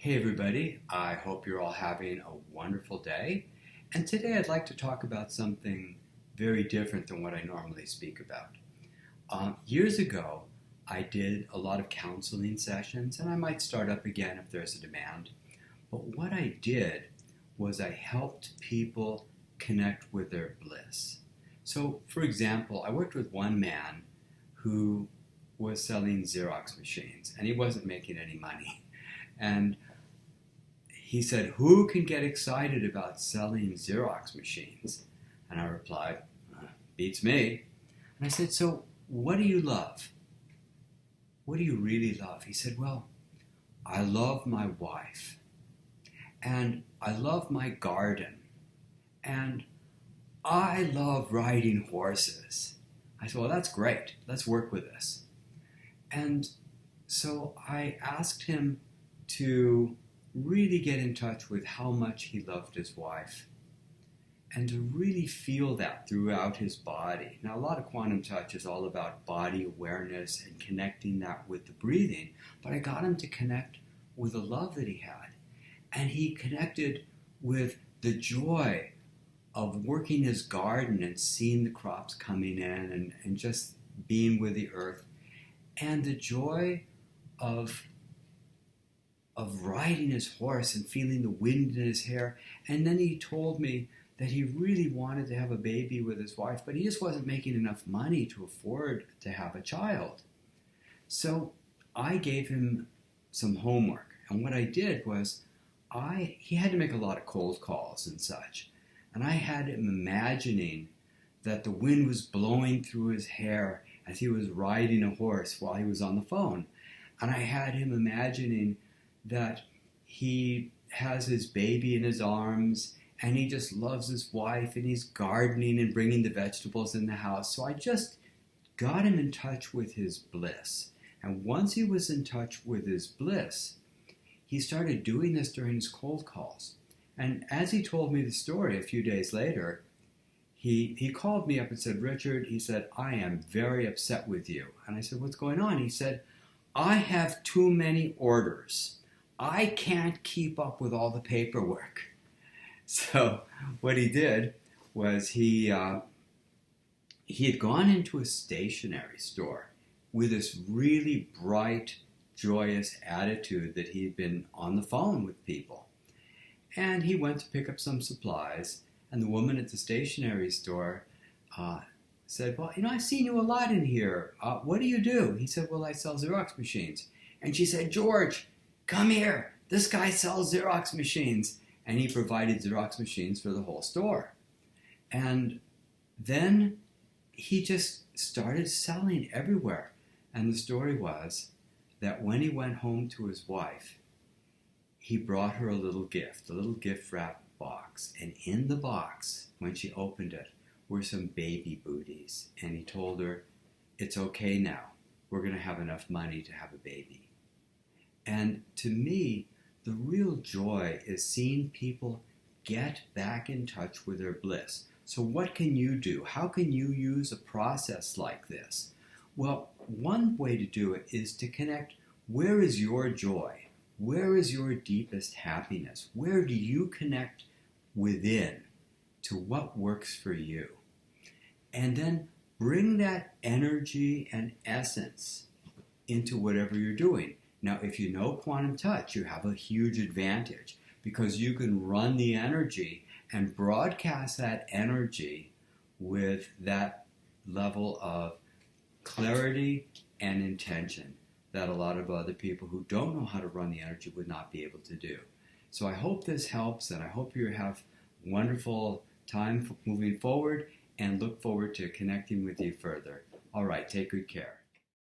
Hey everybody, I hope you're all having a wonderful day. And today I'd like to talk about something very different than what I normally speak about. Years ago, I did a lot of counseling sessions, and I might start up again if there's a demand. But what I did was I helped people connect with their bliss. So, for example, I worked with one man who was selling Xerox machines, and he wasn't making any money. And he said, "Who can get excited about selling Xerox machines?" And I replied, "Beats me." And I said, "So what do you love? What do you really love?" He said, "Well, I love my wife, and I love my garden, and I love riding horses." I said, "Well, that's great. Let's work with this." And so I asked him to really get in touch with how much he loved his wife and to really feel that throughout his body. Now, a lot of quantum touch is all about body awareness and connecting that with the breathing, but I got him to connect with the love that he had. And he connected with the joy of working his garden and seeing the crops coming in and just being with the earth, and the joy of riding his horse and feeling the wind in his hair. And then he told me that he really wanted to have a baby with his wife, but he just wasn't making enough money to afford to have a child. So I gave him some homework. And what I did was he had to make a lot of cold calls and such. And I had him imagining that the wind was blowing through his hair as he was riding a horse while he was on the phone. And I had him imagining that he has his baby in his arms and he just loves his wife and he's gardening and bringing the vegetables in the house. So I just got him in touch with his bliss. And once he was in touch with his bliss, he started doing this during his cold calls. And as he told me the story a few days later, he called me up and said, "Richard," he said, "I am very upset with you." And I said, "What's going on?" He said, "I have too many orders. I can't keep up with all the paperwork." So what he did was he had gone into a stationery store with this really bright, joyous attitude that he'd been on the phone with people. And he went to pick up some supplies, and the woman at the stationery store said, "Well, I've seen you a lot in here. What do you do?" He said, "Well, I sell Xerox machines." And she said, "George, come here. This guy sells Xerox machines." And he provided Xerox machines for the whole store. And then he just started selling everywhere. And the story was that when he went home to his wife, he brought her a little gift wrap box. And in the box, when she opened it, were some baby booties. And he told her, "It's okay now. We're going to have enough money to have a baby." And to me, the real joy is seeing people get back in touch with their bliss. So what can you do? How can you use a process like this? Well, one way to do it is to connect. Where is your joy? Where is your deepest happiness? Where do you connect within to what works for you? And then bring that energy and essence into whatever you're doing. Now, if you know quantum touch, you have a huge advantage because you can run the energy and broadcast that energy with that level of clarity and intention that a lot of other people who don't know how to run the energy would not be able to do. So I hope this helps, and I hope you have a wonderful time moving forward, and look forward to connecting with you further. All right, take good care.